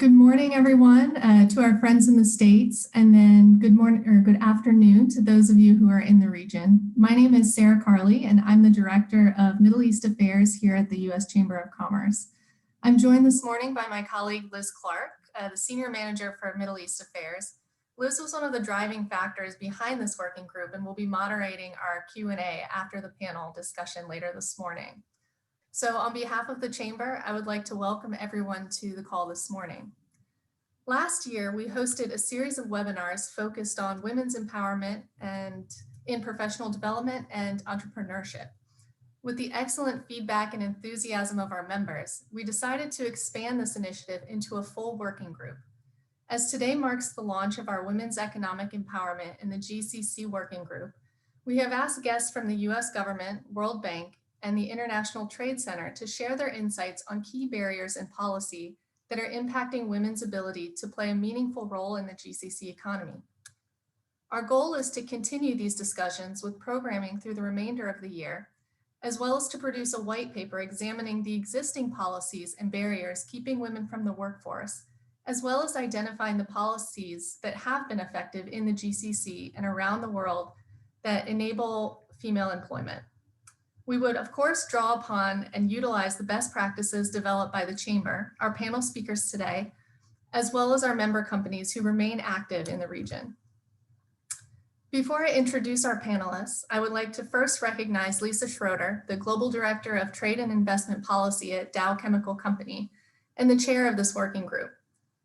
Good morning, everyone, to our friends in the States, and then good morning or good afternoon to those of you who are in the region. My name is Sarah Carley, and I'm the Director of Middle East Affairs here at the U.S. Chamber of Commerce. I'm joined this morning by my colleague, Liz Clark, the Senior Manager for Middle East Affairs. Liz was one of the driving factors behind this working group and will be moderating our Q&A after the panel discussion later this morning. So on behalf of the Chamber, I would like to welcome everyone to the call this morning. Last year, we hosted a series of webinars focused on women's empowerment and in professional development and entrepreneurship. With the excellent feedback and enthusiasm of our members, we decided to expand this initiative into a full working group. As today marks the launch of our Women's Economic Empowerment in the GCC Working Group, we have asked guests from the U.S. government, World Bank, and the International Trade Center to share their insights on key barriers and policy that are impacting women's ability to play a meaningful role in the GCC economy. Our goal is to continue these discussions with programming through the remainder of the year, as well as to produce a white paper examining the existing policies and barriers keeping women from the workforce, as well as identifying the policies that have been effective in the GCC and around the world that enable female employment. We would, of course, draw upon and utilize the best practices developed by the Chamber, our panel speakers today, as well as our member companies who remain active in the region. Before I introduce our panelists, I would like to first recognize Lisa Schroeder, the Global Director of Trade and Investment Policy at Dow Chemical Company and the chair of this working group.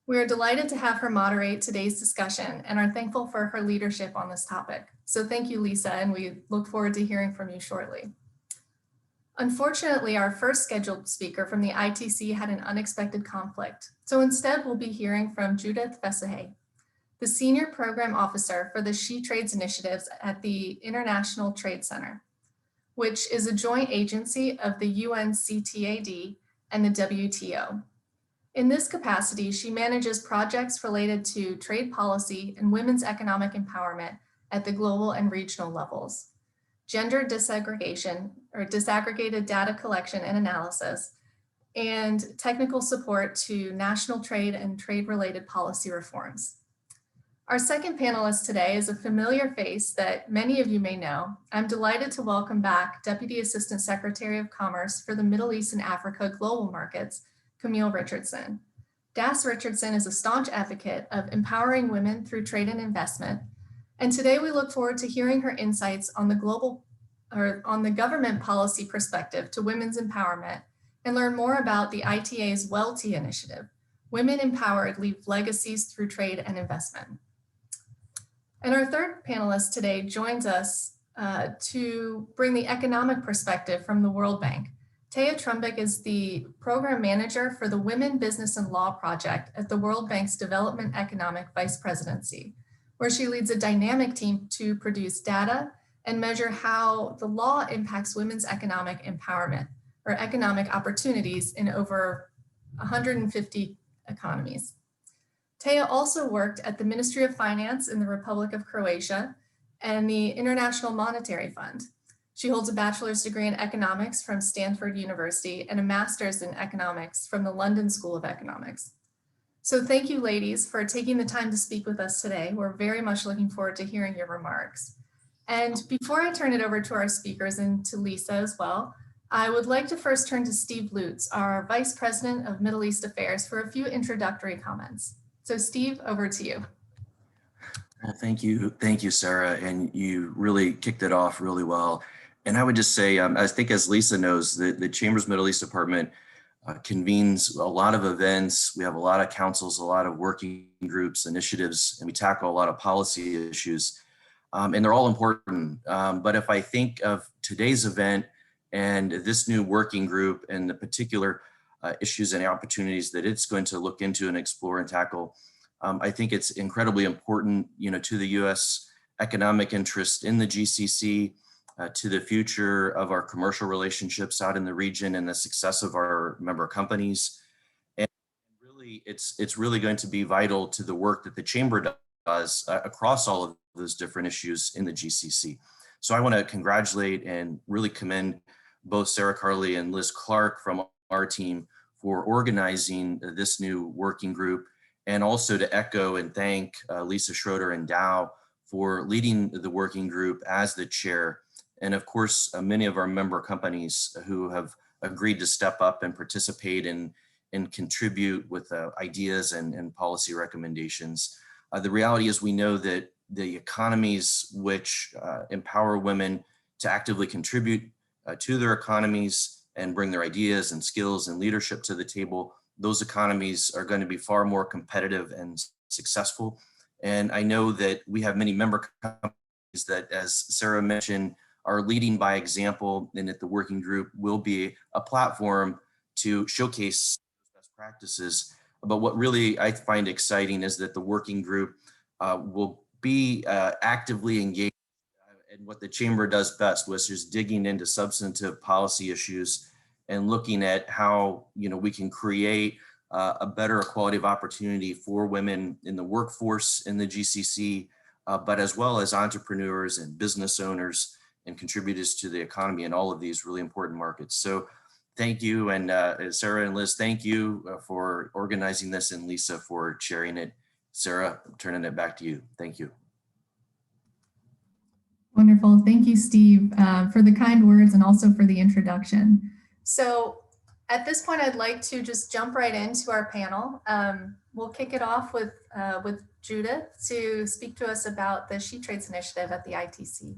We are delighted to have her moderate today's discussion and are thankful for her leadership on this topic. So thank you, Lisa, and we look forward to hearing from you shortly. Unfortunately, our first scheduled speaker from the ITC had an unexpected conflict. So instead, we'll be hearing from Judith Vesahay, the Senior Program Officer for the She Trades Initiatives at the International Trade Center, which is a joint agency of the UNCTAD and the WTO. In this capacity, she manages projects related to trade policy and women's economic empowerment at the global and regional levels, gender disaggregation or disaggregated data collection and analysis, and technical support to national trade and trade-related policy reforms. Our second panelist today is a familiar face that many of you may know. I'm delighted to welcome back Deputy Assistant Secretary of Commerce for the Middle East and Africa Global Markets, Camille Richardson. DAS Richardson is a staunch advocate of empowering women through trade and investment. And today we look forward to hearing her insights on the government policy perspective to women's empowerment and learn more about the ITA's WellTea initiative, Women Empowered Leave Legacies Through Trade and Investment. And our third panelist today joins us to bring the economic perspective from the World Bank. Tea Trumbic is the program manager for the Women, Business and Law Project at the World Bank's Development Economic Vice Presidency, where she leads a dynamic team to produce data and measure how the law impacts women's economic empowerment or economic opportunities in over 150 economies. Tea also worked at the Ministry of Finance in the Republic of Croatia and the International Monetary Fund. She holds a bachelor's degree in economics from Stanford University and a master's in economics from the London School of Economics. So thank you, ladies, for taking the time to speak with us today. We're very much looking forward to hearing your remarks. And before I turn it over to our speakers and to Lisa as well, I would like to first turn to Steve Lutz, our Vice President of Middle East Affairs, for a few introductory comments. So Steve, over to you. Thank you, Sarah, and you really kicked it off really well. And I would just say, I think as Lisa knows, the Chamber's Middle East Department convenes a lot of events. We have a lot of councils, a lot of working groups, initiatives, and we tackle a lot of policy issues. And they're all important. But if I think of today's event and this new working group and the particular issues and opportunities that it's going to look into and explore and tackle, I think it's incredibly important, to the U.S. economic interest in the GCC, to the future of our commercial relationships out in the region and the success of our member companies. And really, it's really going to be vital to the work that the Chamber does across all of those different issues in the GCC. So I want to congratulate and really commend both Sarah Carley and Liz Clark from our team for organizing this new working group, and also to echo and thank Lisa Schroeder and Dow for leading the working group as the chair. And of course, many of our member companies who have agreed to step up and participate and contribute with ideas and policy recommendations. The reality is we know that the economies which empower women to actively contribute to their economies and bring their ideas and skills and leadership to the table, those economies are going to be far more competitive and successful. And I know that we have many member companies that, as Sarah mentioned, are leading by example, and that the working group will be a platform to showcase best practices. But what really I find exciting is that the working group will be actively engaged in what the chamber does best, which is digging into substantive policy issues and looking at how we can create a better equality of opportunity for women in the workforce in the GCC, but as well as entrepreneurs and business owners and contributors to the economy in all of these really important markets. So thank you. And Sarah and Liz, thank you for organizing this, and Lisa for chairing it. Sarah, I'm turning it back to you. Thank you. Wonderful. Thank you, Steve, for the kind words and also for the introduction. So at this point, I'd like to just jump right into our panel. We'll kick it off with Judith to speak to us about the She Trades Initiative at the ITC.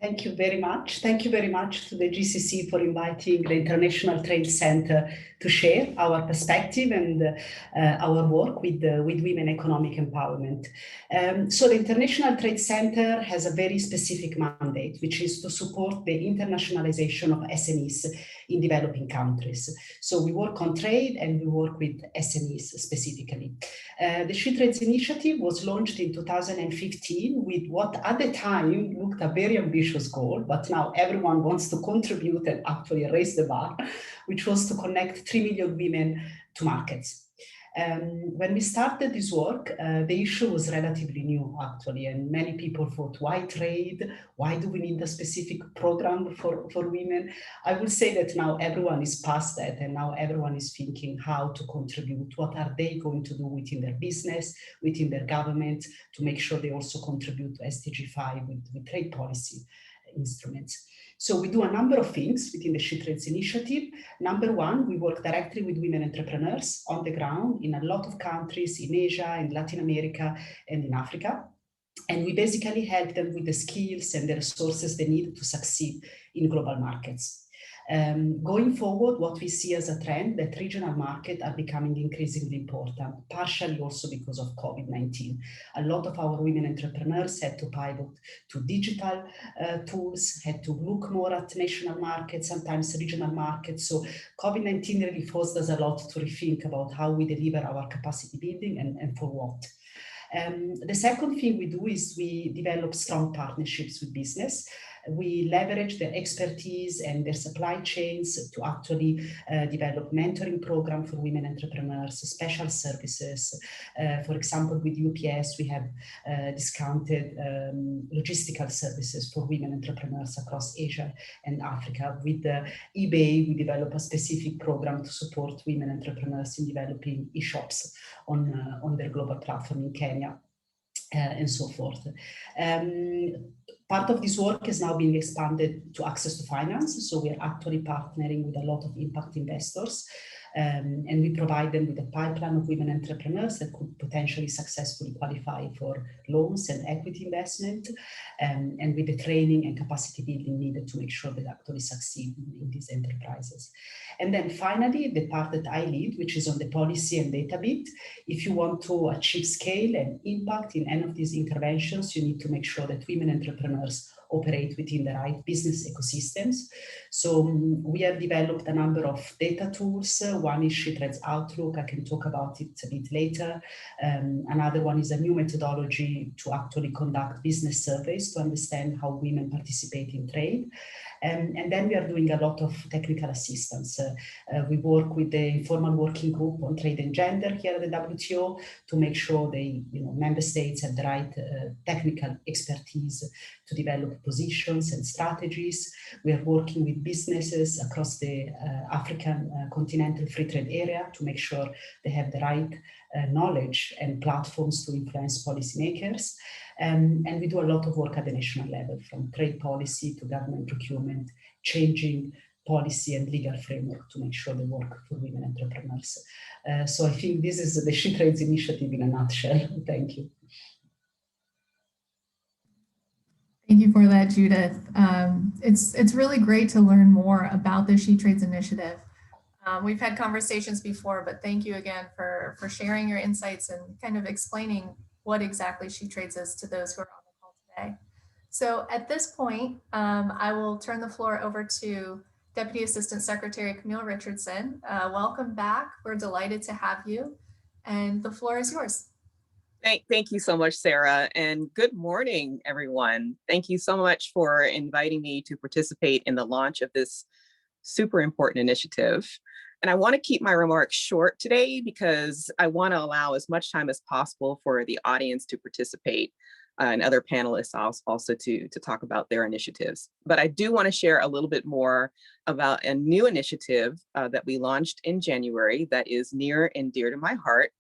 Thank you very much. Thank you very much to the GCC for inviting the International Trade Center to share our perspective and our work with women economic empowerment. So the International Trade Center has a very specific mandate, which is to support the internationalization of SMEs in developing countries. So we work on trade and we work with SMEs specifically. The She Trades Initiative was launched in 2015 with what at the time looked a very ambitious goal, but now everyone wants to contribute and actually raise the bar, which was to connect 3 million women to markets. When we started this work, the issue was relatively new actually, and many people thought, why trade? Why do we need a specific program for women? I will say that now everyone is past that, and now everyone is thinking how to contribute, what are they going to do within their business, within their government, to make sure they also contribute to SDG 5 with trade policy instruments. So we do a number of things within the She Trades Initiative. Number one, we work directly with women entrepreneurs on the ground in a lot of countries in Asia, in Latin America, and in Africa. And we basically help them with the skills and the resources they need to succeed in global markets. Going forward, what we see as a trend that regional markets are becoming increasingly important, partially also because of COVID-19. A lot of our women entrepreneurs had to pivot to digital tools, had to look more at national markets, sometimes regional markets. So COVID-19 really forced us a lot to rethink about how we deliver our capacity building and for what. The second thing we do is we develop strong partnerships with business. We leverage their expertise and their supply chains to actually develop mentoring program for women entrepreneurs, special services. For example, with UPS, we have discounted logistical services for women entrepreneurs across Asia and Africa. With eBay, we develop a specific program to support women entrepreneurs in developing e-shops on their global platform in Kenya. And so forth. Part of this work is now being expanded to access to finance. So we are actually partnering with a lot of impact investors, and we provide them with a pipeline of women entrepreneurs that could potentially successfully qualify for loans and equity investment, and with the training and capacity building needed to make sure they actually succeed in these enterprises. And then finally, the part that I lead, which is on the policy and data bit. If you want to achieve scale and impact in any of these interventions, you need to make sure that women entrepreneurs operate within the right business ecosystems. So we have developed a number of data tools. One is She Trades Outlook. I can talk about it a bit later. Another one is a new methodology to actually conduct business surveys to understand how women participate in trade. And then we are doing a lot of technical assistance. We work with the informal working group on trade and gender here at the WTO to make sure member states have the right technical expertise to develop positions and strategies. We are working with businesses across the African continental free trade area to make sure they have the right knowledge and platforms to influence policymakers. And we do a lot of work at the national level, from trade policy to government procurement, changing policy and legal framework to make sure they work for women entrepreneurs. So I think this is the She Trades initiative in a nutshell. Thank you. Thank you for that, Judith. It's really great to learn more about the She Trades initiative. We've had conversations before, but thank you again for sharing your insights and kind of explaining what exactly She Trades is to those who are on the call today. So at this point, I will turn the floor over to Deputy Assistant Secretary Camille Richardson. Welcome back. We're delighted to have you, and the floor is yours. Thank you so much, Sarah, and good morning, everyone. Thank you so much for inviting me to participate in the launch of this super important initiative. And I want to keep my remarks short today because I want to allow as much time as possible for the audience to participate and other panelists also to talk about their initiatives. But I do want to share a little bit more about a new initiative that we launched in January that is near and dear to my heart.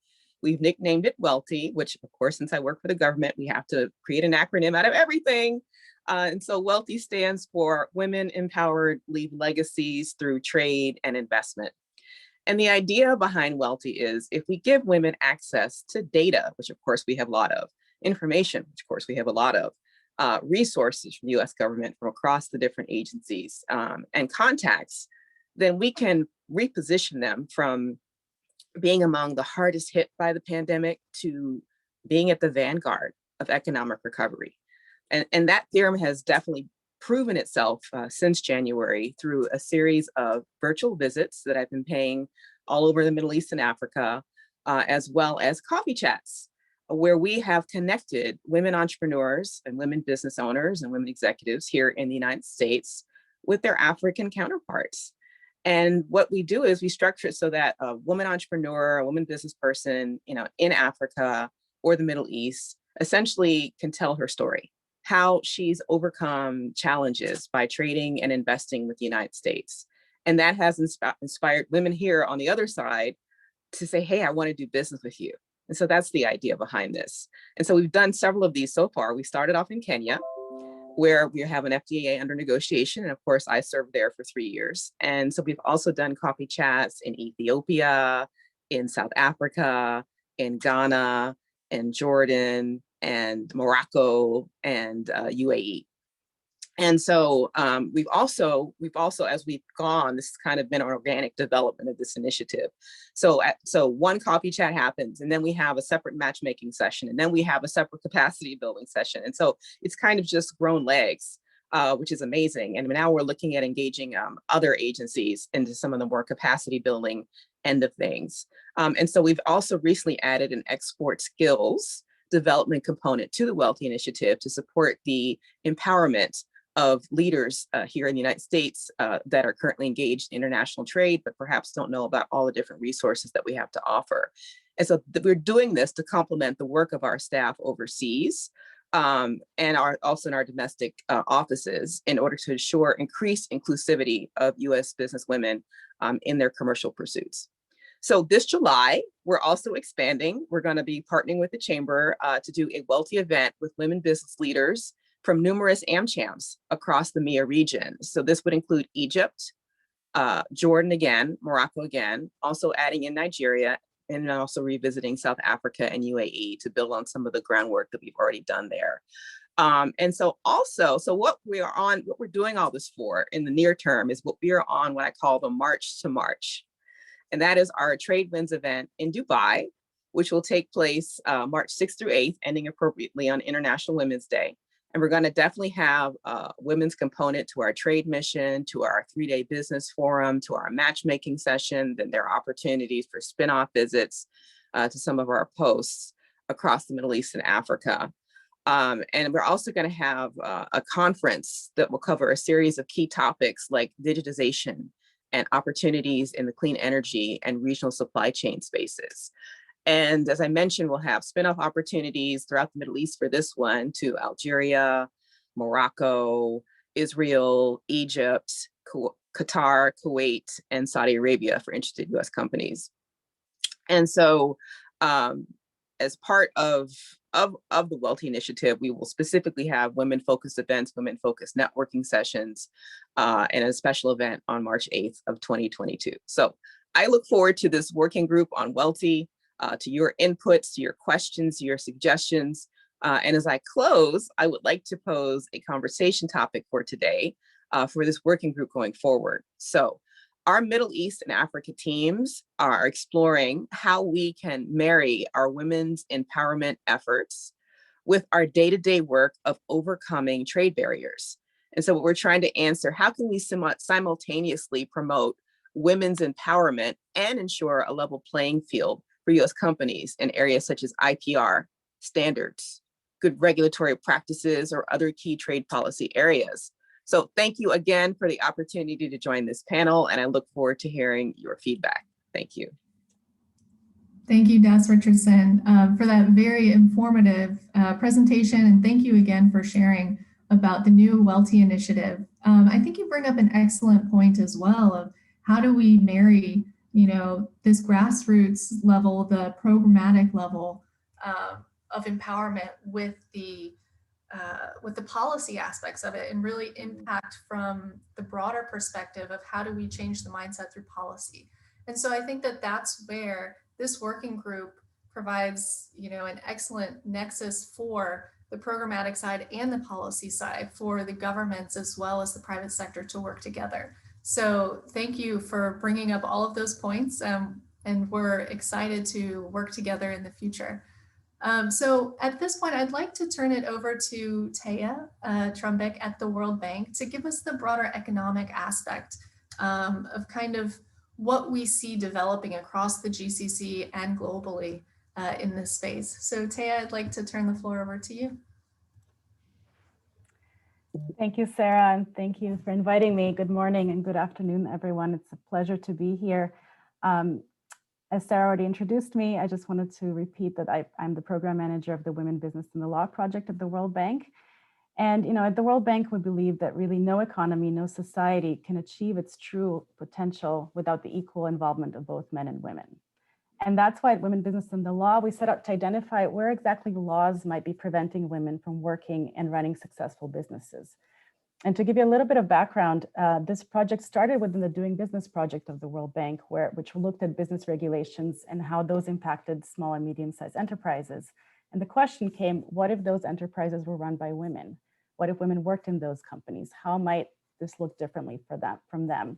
We've nicknamed it WELTI, which of course, since I work for the government, we have to create an acronym out of everything. And so WELTI stands for Women Empowered Leave Legacies Through Trade and Investment. And the idea behind WELTI is if we give women access to data, which of course we have a lot of, information, which of course we have a lot of, resources from the U.S. government from across the different agencies and contacts, then we can reposition them from being among the hardest hit by the pandemic to being at the vanguard of economic recovery. And that theorem has definitely proven itself since January through a series of virtual visits that I've been paying all over the Middle East and Africa, as well as coffee chats, where we have connected women entrepreneurs and women business owners and women executives here in the United States with their African counterparts. And what we do is we structure it so that a woman entrepreneur, a woman business person, in Africa or the Middle East, essentially can tell her story, how she's overcome challenges by trading and investing with the United States. And that has inspired women here on the other side to say, hey, I want to do business with you. And so that's the idea behind this. And so we've done several of these so far. We started off in Kenya, where we have an FTA under negotiation. And of course, I served there for 3 years. And so we've also done coffee chats in Ethiopia, in South Africa, in Ghana, in Jordan, and Morocco, and UAE. And so we've also, as we've gone, this has kind of been an organic development of this initiative. So one coffee chat happens, and then we have a separate matchmaking session, and then we have a separate capacity building session. And so it's kind of just grown legs, which is amazing. And now we're looking at engaging other agencies into some of the more capacity building end of things. And so we've also recently added an export skills development component to the WELTI initiative to support the empowerment of leaders here in the United States that are currently engaged in international trade, but perhaps don't know about all the different resources that we have to offer. And so we're doing this to complement the work of our staff overseas and also in our domestic offices in order to ensure increased inclusivity of U.S. business women in their commercial pursuits. So this July, we're also expanding. We're going to be partnering with the Chamber to do a WELTI event with women business leaders from numerous AmChams across the MEA region. So this would include Egypt, Jordan again, Morocco again, also adding in Nigeria, and also revisiting South Africa and UAE to build on some of the groundwork that we've already done there. And so what we're doing all this for in the near term is what we are on what I call the March to March. And that is our Trade Wins event in Dubai, which will take place March 6th through 8th, ending appropriately on International Women's Day. And we're going to definitely have a women's component to our trade mission, to our 3-day business forum, to our matchmaking session. Then there are opportunities for spin-off visits to some of our posts across the Middle East and Africa. And we're also going to have a conference that will cover a series of key topics like digitization and opportunities in the clean energy and regional supply chain spaces. And as I mentioned, we'll have spin-off opportunities throughout the Middle East for this one to Algeria, Morocco, Israel, Egypt, Qatar, Kuwait, and Saudi Arabia for interested US companies. And so as part of the Wealthy Initiative, we will specifically have women-focused events, women-focused networking sessions, and a special event on March 8th of 2022. So I look forward to this working group on Wealthy, to your inputs, to your questions, your suggestions. And as I close, I would like to pose a conversation topic for today for this working group going forward. So our Middle East and Africa teams are exploring how we can marry our women's empowerment efforts with our day-to-day work of overcoming trade barriers. And so what we're trying to answer, how can we simultaneously promote women's empowerment and ensure a level playing field for US companies in areas such as IPR, standards, good regulatory practices, or other key trade policy areas. So thank you again for the opportunity to join this panel, and I look forward to hearing your feedback. Thank you. Thank you, Des Richardson, for that very informative presentation, and thank you again for sharing about the new Wealthy Initiative. I think you bring up an excellent point as well of how do we marry, this grassroots level, the programmatic level of empowerment with the policy aspects of it, and really impact from the broader perspective of how do we change the mindset through policy. And so I think that that's where this working group provides, an excellent nexus for the programmatic side and the policy side for the governments as well as the private sector to work together. So thank you for bringing up all of those points, and we're excited to work together in the future. So at this point, I'd like to turn it over to Tea Trumbic at the World Bank to give us the broader economic aspect of kind of what we see developing across the GCC and globally in this space. So Tea, I'd like to turn the floor over to you. Thank you, Sarah, and thank you for inviting me. Good morning and good afternoon, everyone. It's a pleasure to be here. As Sarah already introduced me, I just wanted to repeat that I'm the program manager of the Women, Business, and the Law project at the World Bank. And at the World Bank, we believe that really no economy, no society can achieve its true potential without the equal involvement of both men and women. And that's why at Women, Business, and the Law, we set out to identify where exactly laws might be preventing women from working and running successful businesses. And to give you a little bit of background, this project started within the Doing Business project of the World Bank, which looked at business regulations and how those impacted small and medium-sized enterprises. And the question came, what if those enterprises were run by women? What if women worked in those companies? How might this look differently from them?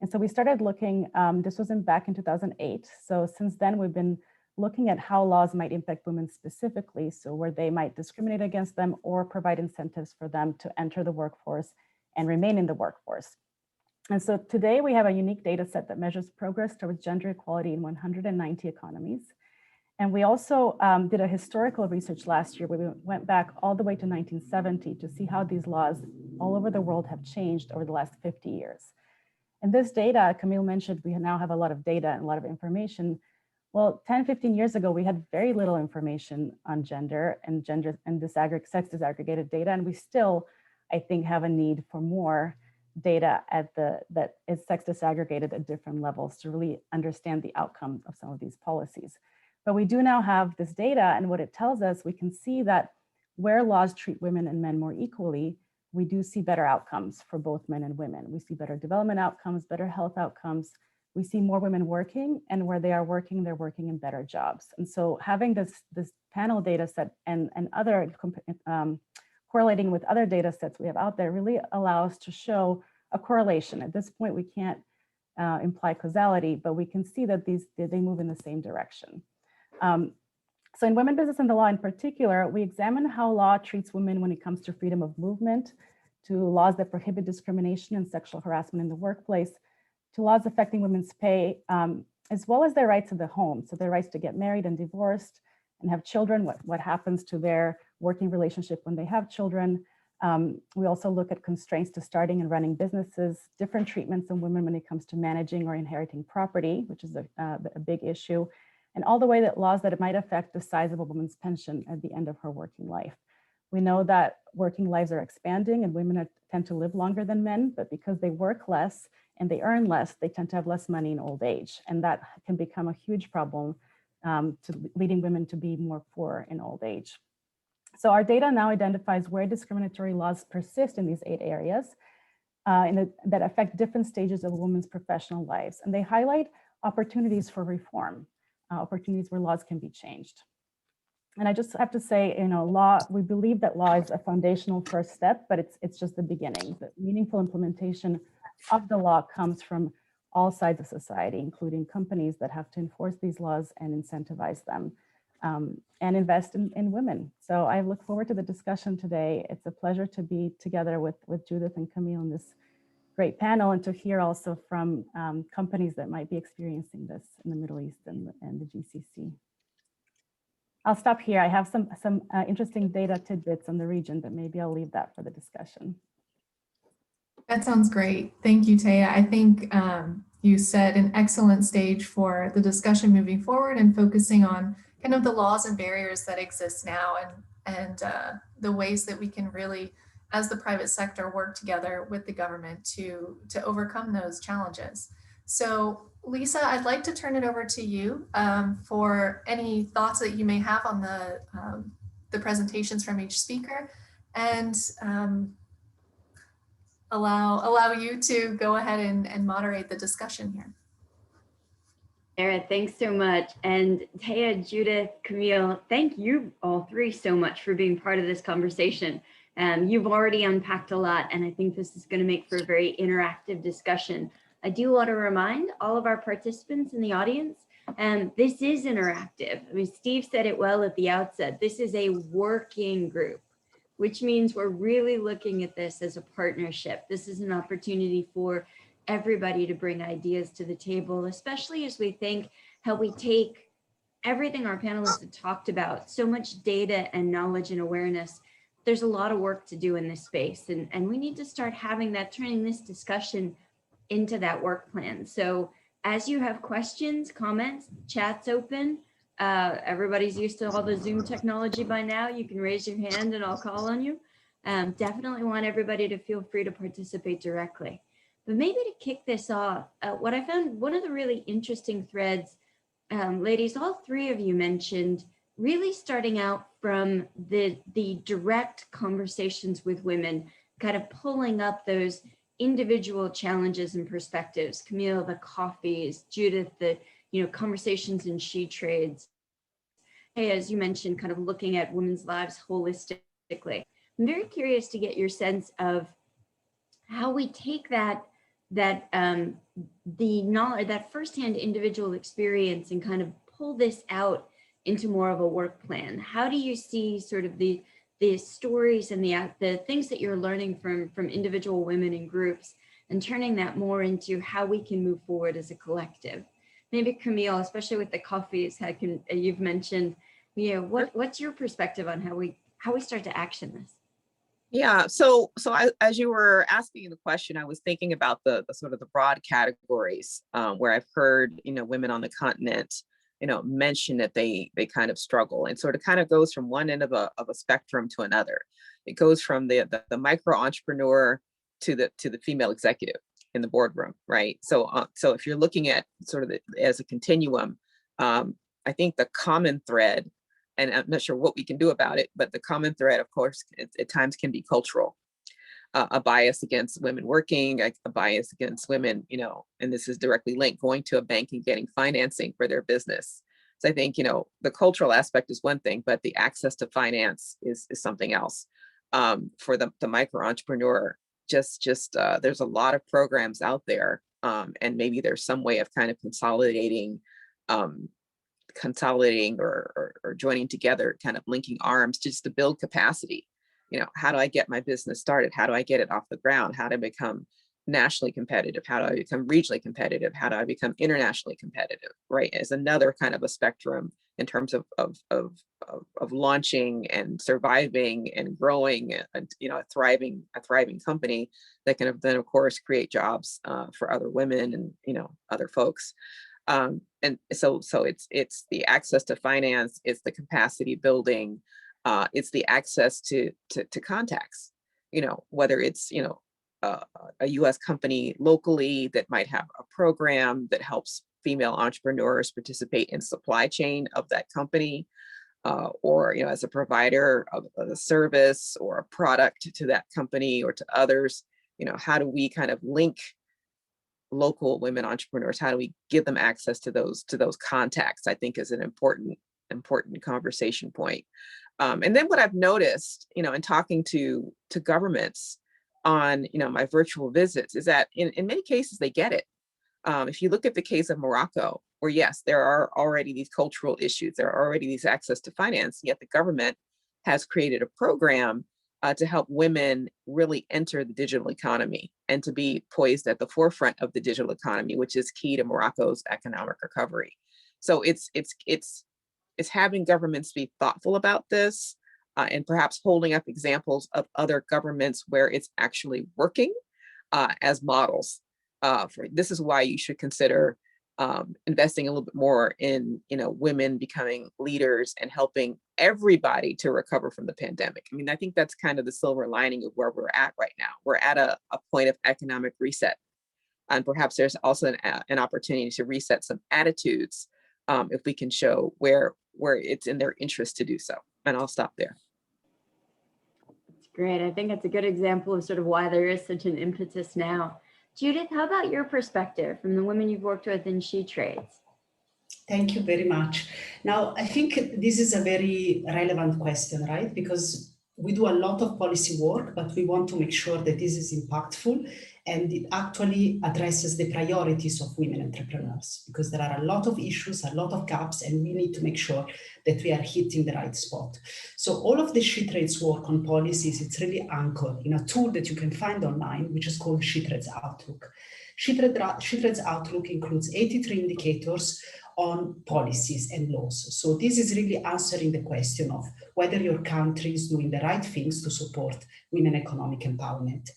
And so we started looking, this was back in 2008. So since then, we've been looking at how laws might impact women specifically, so where they might discriminate against them or provide incentives for them to enter the workforce and remain in the workforce. And so today we have a unique data set that measures progress towards gender equality in 190 economies. And we also did a historical research last year where we went back all the way to 1970 to see how these laws all over the world have changed over the last 50 years. And this data, Camille mentioned, we now have a lot of data and a lot of information. Well, 10, 15 years ago, we had very little information on gender and sex disaggregated data. And we still, I think, have a need for more data that is sex disaggregated at different levels to really understand the outcome of some of these policies. But we do now have this data, and what it tells us, we can see that where laws treat women and men more equally, we do see better outcomes for both men and women. We see better development outcomes, better health outcomes. We see more women working, and where they are working, they're working in better jobs. And so having this panel data set and other correlating with other data sets we have out there really allow us to show a correlation. At this point, we can't imply causality, but we can see that they move in the same direction. So in Women, Business, and the Law in particular, we examine how law treats women when it comes to freedom of movement, to laws that prohibit discrimination and sexual harassment in the workplace, to laws affecting women's pay, as well as their rights in the home. So their rights to get married and divorced and have children, what happens to their working relationship when they have children. We also look at constraints to starting and running businesses, different treatments in women when it comes to managing or inheriting property, which is a big issue, and all the way that laws that it might affect the size of a woman's pension at the end of her working life. We know that working lives are expanding and women tend to live longer than men, but because they work less and they earn less, they tend to have less money in old age. And that can become a huge problem leading women to be more poor in old age. So our data now identifies where discriminatory laws persist in these 8 areas that affect different stages of a woman's professional lives. And they highlight opportunities for reform, opportunities where laws can be changed. And I just have to say, we believe that law is a foundational first step, but it's just the beginning. The meaningful implementation of the law comes from all sides of society, including companies that have to enforce these laws and incentivize them and invest in women. So I look forward to the discussion today. It's a pleasure to be together with Judith and Camille in this great panel and to hear also from companies that might be experiencing this in the Middle East and the GCC. I'll stop here. I have some interesting data tidbits on the region, but maybe I'll leave that for the discussion. That sounds great. Thank you, Taya. I think you set an excellent stage for the discussion moving forward and focusing on kind of the laws and barriers that exist now and the ways that we can really, as the private sector, work together with the government to overcome those challenges. So Lisa, I'd like to turn it over to you for any thoughts that you may have on the presentations from each speaker, and allow you to go ahead and moderate the discussion here. Sarah, thanks so much. And Taya, Judith, Camille, thank you all 3 so much for being part of this conversation. You've already unpacked a lot, and I think this is going to make for a very interactive discussion. I do want to remind all of our participants in the audience, this is interactive. I mean, Steve said it well at the outset. This is a working group, which means we're really looking at this as a partnership. This is an opportunity for everybody to bring ideas to the table, especially as we think how we take everything our panelists have talked about, so much data and knowledge and awareness. There's a lot of work to do in this space, and we need to start having that, turning this discussion into that work plan. So as you have questions, comments, chat's open. Everybody's used to all the Zoom technology by now. You can raise your hand and I'll call on you. Definitely want everybody to feel free to participate directly. But maybe to kick this off, what I found one of the really interesting threads, ladies, all 3 of you mentioned really starting out from the direct conversations with women, kind of pulling up those individual challenges and perspectives. Camille, the coffees, Judith, the conversations in she trades. Hey, as you mentioned, kind of looking at women's lives holistically. I'm very curious to get your sense of how we take the knowledge, that firsthand individual experience, and kind of pull this out into more of a work plan. How do you see sort of the stories and the things that you're learning from individual women in groups and turning that more into how we can move forward as a collective? Maybe Camille, especially with the coffees, you've mentioned, what's your perspective on how we start to action this? Yeah, so as you were asking the question, I was thinking about the sort of the broad categories where I've heard, women on the continent, mention that they kind of struggle, and sort of kind of goes from one end of a spectrum to another. It goes from the micro entrepreneur to the female executive in the boardroom, right? So if you're looking at sort of as a continuum, I think the common thread, and I'm not sure what we can do about it, but the common thread, of course, at times can be cultural. A bias against women working, a bias against women, and this is directly linked, going to a bank and getting financing for their business. So I think, the cultural aspect is one thing, but the access to finance is something else. For the micro entrepreneur, just there's a lot of programs out there, and maybe there's some way of kind of consolidating or joining together, kind of linking arms just to build capacity. How do I get my business started? How do I get it off the ground? How do I become nationally competitive? How do I become regionally competitive? How do I become internationally competitive, right? As another kind of a spectrum in terms of launching and surviving and growing a thriving company that can then of course create jobs for other women and other folks. And so it's the access to finance, it's the capacity building, it's the access to contacts, whether it's a U.S. company locally that might have a program that helps female entrepreneurs participate in supply chain of that company, or as a provider of a service or a product to that company or to others. How do we kind of link local women entrepreneurs? How do we give them access to those contacts? I think is an important conversation point. And then what I've noticed, in talking to governments on my virtual visits is that in many cases they get it. If you look at the case of Morocco, where yes, there are already these cultural issues, there are already these access to finance, yet the government has created a program to help women really enter the digital economy and to be poised at the forefront of the digital economy, which is key to Morocco's economic recovery. So it's having governments be thoughtful about this and perhaps holding up examples of other governments where it's actually working as models. This is why you should consider investing a little bit more in women becoming leaders and helping everybody to recover from the pandemic. I mean, I think that's kind of the silver lining of where we're at right now. We're at a point of economic reset, and perhaps there's also an opportunity to reset some attitudes if we can show where it's in their interest to do so. And I'll stop there. That's great. I think it's a good example of sort of why there is such an impetus now. Judith, how about your perspective from the women you've worked with in She Trades? Thank you very much. Now, I think this is a very relevant question, right? Because we do a lot of policy work, but we want to make sure that this is impactful and it actually addresses the priorities of women entrepreneurs, because there are a lot of issues, a lot of gaps, and we need to make sure that we are hitting the right spot. So all of the She Trades work on policies, it's really anchored in a tool that you can find online, which is called She Trades Outlook. She Trades Outlook includes 83 indicators on policies and laws. So this is really answering the question of whether your country is doing the right things to support women economic empowerment.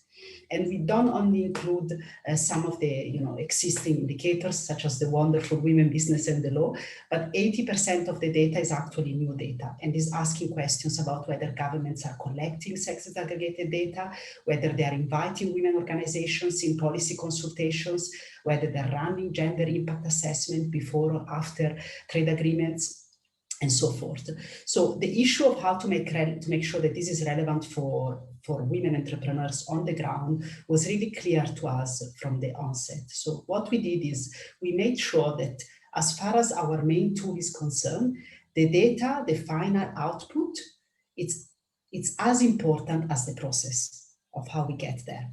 And we don't only include some of the existing indicators, such as the wonderful women business and the law, but 80% of the data is actually new data and is asking questions about whether governments are collecting sex aggregated data, whether they are inviting women organizations in policy consultations, whether they're running gender impact assessment before or after trade agreements, and so forth. So the issue of how to make sure that this is relevant for women entrepreneurs on the ground was really clear to us from the onset. So what we did is we made sure that as far as our main tool is concerned, the data, the final output, it's as important as the process of how we get there.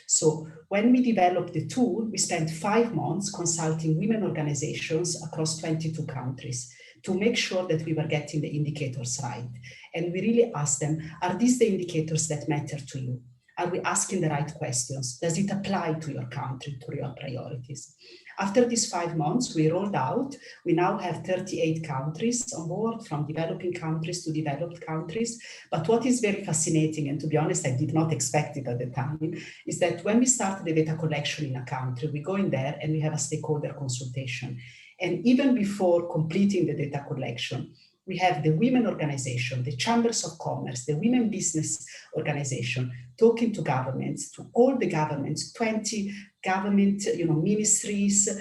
So when we developed the tool, we spent 5 months consulting women organizations across 22 countries to make sure that we were getting the indicators right. And we really asked them, are these the indicators that matter to you? Are we asking the right questions? Does it apply to your country, to your priorities? After these 5 months, we rolled out. We now have 38 countries on board, from developing countries to developed countries. But what is very fascinating, and to be honest, I did not expect it at the time, is that when we start the data collection in a country, we go in there and we have a stakeholder consultation. And even before completing the data collection, we have the women organization, the chambers of commerce, the women business organization, talking to governments, to all the governments, 20 government ministries,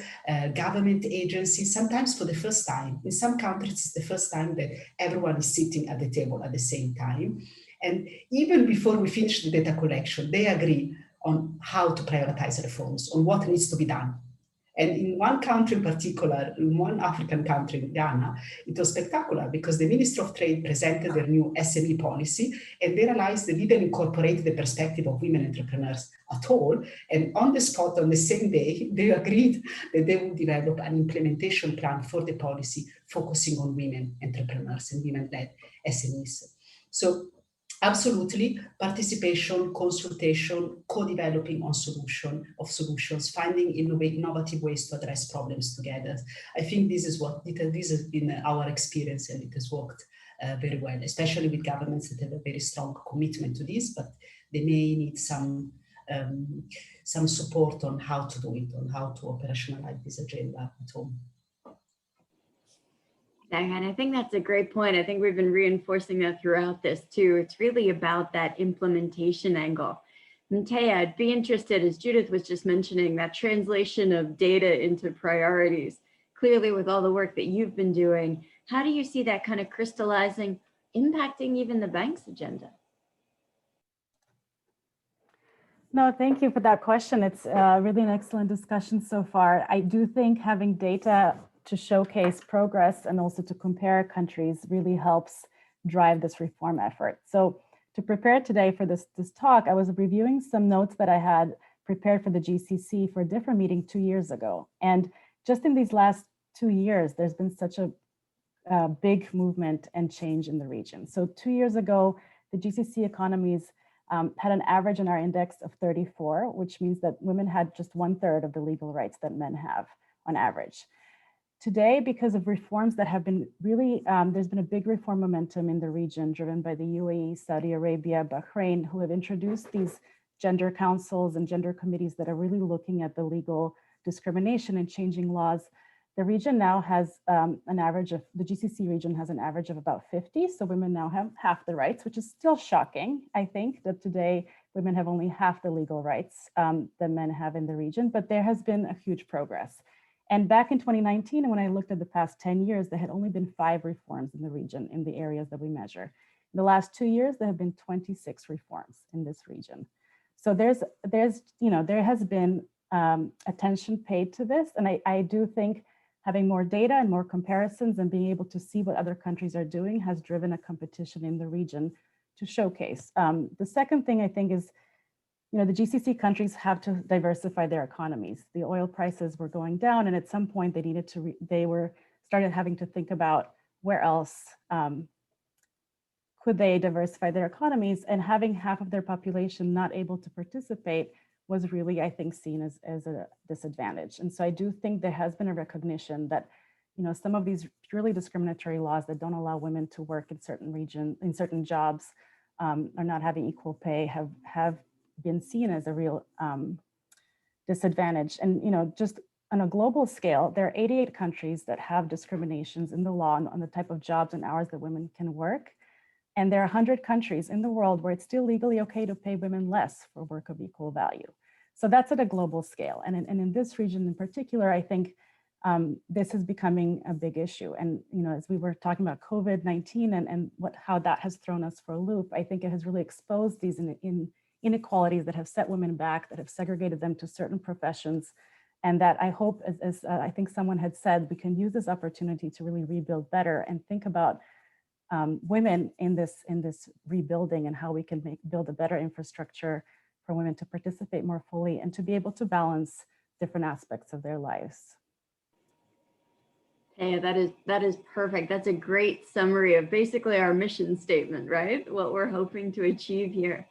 government agencies, sometimes for the first time. In some countries, it's the first time that everyone is sitting at the table at the same time. And even before we finish the data collection, they agree on how to prioritize reforms, on what needs to be done. And in one country in particular, in one African country, in Ghana, it was spectacular because the Minister of Trade presented their new SME policy and they realized they didn't incorporate the perspective of women entrepreneurs at all. And on the spot, on the same day, they agreed that they would develop an implementation plan for the policy focusing on women entrepreneurs and women-led SMEs. So Absolutely, participation, consultation, co-developing on solutions, finding innovative ways to address problems together. I think this has been our experience, and it has worked very well, especially with governments that have a very strong commitment to this, but they may need some support on how to do it, on how to operationalize this agenda at home. And I think that's a great point. I think we've been reinforcing that throughout this too. It's really about that implementation angle. And Taya, I'd be interested, as Judith was just mentioning, that translation of data into priorities. Clearly, with all the work that you've been doing, how do you see that kind of crystallizing, impacting even the bank's agenda? No, thank you for that question. It's really an excellent discussion so far. I do think having data to showcase progress and also to compare countries really helps drive this reform effort. So to prepare today for this talk, I was reviewing some notes that I had prepared for the GCC for a different meeting 2 years ago. And just in these last 2 years, there's been such a big movement and change in the region. So 2 years ago, the GCC economies had an average in our index of 34, which means that women had just 1/3 of the legal rights that men have on average. Today, because of reforms that have been really, there's been a big reform momentum in the region driven by the UAE, Saudi Arabia, Bahrain, who have introduced these gender councils and gender committees that are really looking at the legal discrimination and changing laws. The region now has an average of, the GCC region has an average of about 50. So women now have half the rights, which is still shocking. I think that today women have only half the legal rights that men have in the region, but there has been a huge progress. And back in 2019, when I looked at the past 10 years, there had only been 5 reforms in the region in the areas that we measure. In the last 2 years, there have been 26 reforms in this region. So there has been attention paid to this. And I do think having more data and more comparisons and being able to see what other countries are doing has driven a competition in the region to showcase. The second thing I think is, the GCC countries have to diversify their economies. The oil prices were going down, and at some point they needed to, started having to think about where else could they diversify their economies, and having half of their population not able to participate was really, I think, seen as a disadvantage. And so I do think there has been a recognition that, some of these purely discriminatory laws that don't allow women to work in certain jobs, or not having equal pay have been seen as a real disadvantage. And just on a global scale, there are 88 countries that have discriminations in the law on the type of jobs and hours that women can work. And there are 100 countries in the world where it's still legally okay to pay women less for work of equal value. So that's at a global scale. And in this region in particular, I think this is becoming a big issue. And as we were talking about COVID-19 and how that has thrown us for a loop, I think it has really exposed these inequalities that have set women back, that have segregated them to certain professions, and that I hope, as I think someone had said, we can use this opportunity to really rebuild better and think about women in this rebuilding and how we can build a better infrastructure for women to participate more fully and to be able to balance different aspects of their lives. Yeah, that is perfect. That's a great summary of basically our mission statement, right? What we're hoping to achieve here.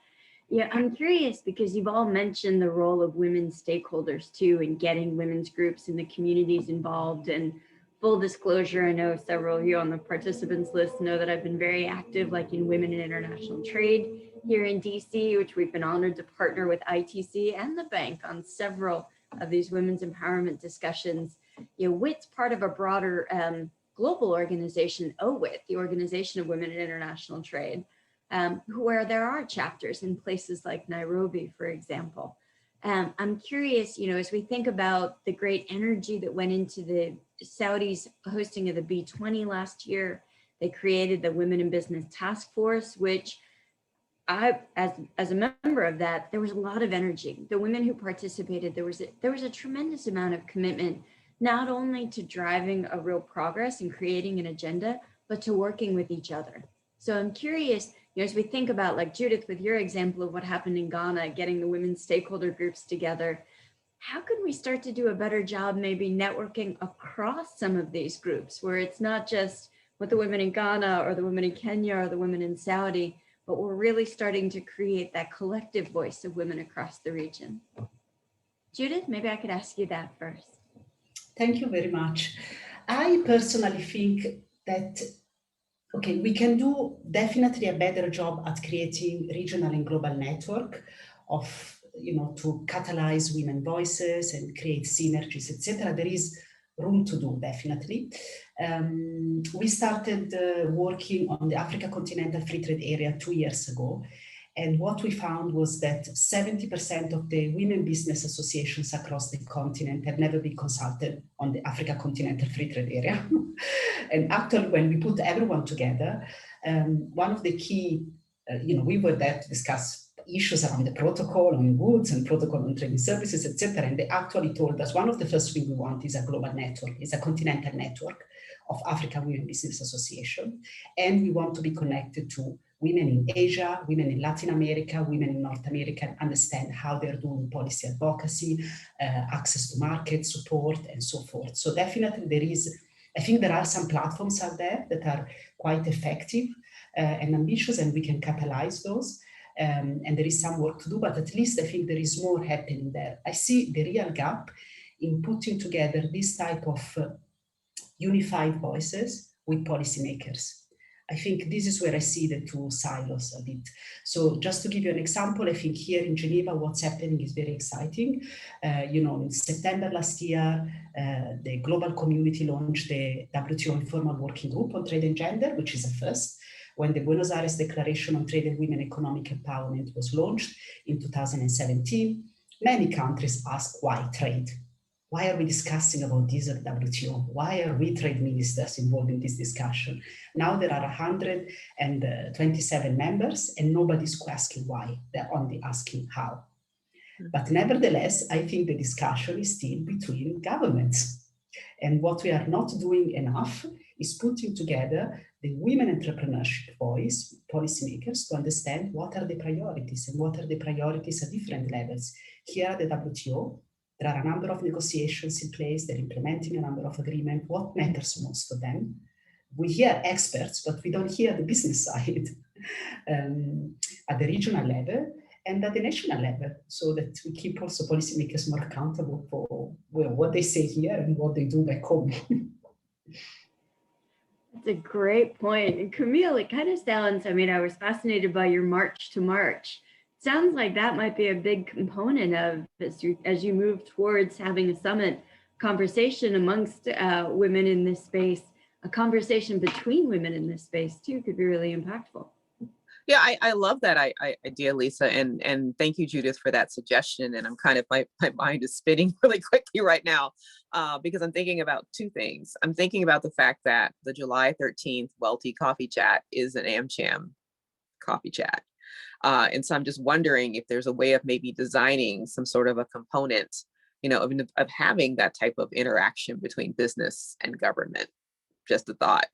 Yeah, I'm curious because you've all mentioned the role of women stakeholders too in getting women's groups and the communities involved. And full disclosure, I know several of you on the participants list know that I've been very active, like in Women in International Trade here in DC, which we've been honored to partner with ITC and the bank on several of these women's empowerment discussions. WIT's part of a broader global organization, OWIT, the Organization of Women in International Trade, where there are chapters in places like Nairobi, for example. I'm curious, as we think about the great energy that went into the Saudis hosting of the B20 last year, they created the Women in Business Task Force, which as a member of that, there was a lot of energy. The women who participated, there was a tremendous amount of commitment, not only to driving a real progress and creating an agenda, but to working with each other. So I'm curious, as we think about, like Judith, with your example of what happened in Ghana, getting the women's stakeholder groups together, how could we start to do a better job maybe networking across some of these groups, where it's not just with the women in Ghana or the women in Kenya or the women in Saudi, but we're really starting to create that collective voice of women across the region. Judith, maybe I could ask you that first. Thank you very much. I personally think that, okay, we can do definitely a better job at creating regional and global network of, to catalyze women voices and create synergies, etc. There is room to do, definitely. We started working on the Africa Continental Free Trade Area 2 years ago. And what we found was that 70% of the women business associations across the continent have never been consulted on the Africa Continental Free Trade Area. And actually, when we put everyone together, one of the key, we were there to discuss issues around the protocol on goods and protocol on trading services, etc. And they actually told us one of the first things we want is a global network, is a continental network of African Women Business Association. And we want to be connected to women in Asia, women in Latin America, women in North America, and understand how they're doing policy advocacy, access to market support, and so forth. So definitely I think there are some platforms out there that are quite effective and ambitious, and we can catalyze those. And there is some work to do, but at least I think there is more happening there. I see the real gap in putting together this type of unified voices with policymakers. I think this is where I see the two silos a bit. So just to give you an example, I think here in Geneva, what's happening is very exciting. In September last year, the global community launched the WTO Informal Working Group on Trade and Gender, which is a first. When the Buenos Aires Declaration on Trade and Women Economic Empowerment was launched in 2017, many countries asked why trade? Why are we discussing about this at WTO? Why are we trade ministers involved in this discussion? Now there are 127 members and nobody's asking why, they're only asking how. But nevertheless, I think the discussion is still between governments. And what we are not doing enough is putting together the women entrepreneurship voice, policymakers, to understand what are the priorities and what are the priorities at different levels. Here at the WTO, there are a number of negotiations in place, they're implementing a number of agreements. What matters most to them? We hear experts, but we don't hear the business side at the regional level and at the national level, so that we keep also policymakers more accountable for what they say here and what they do back home. That's a great point. And Camille, it kind of sounds, I was fascinated by your March to March. Sounds like that might be a big component of as you move towards having a summit conversation amongst women in this space, a conversation between women in this space too could be really impactful. Yeah, I love that idea, Lisa, and thank you, Judith, for that suggestion. And I'm kind of, my mind is spinning really quickly right now because I'm thinking about two things. I'm thinking about the fact that the July 13th Welty Coffee Chat is an AmCham coffee chat. And so I'm just wondering if there's a way of maybe designing some sort of a component, of having that type of interaction between business and government. Just a thought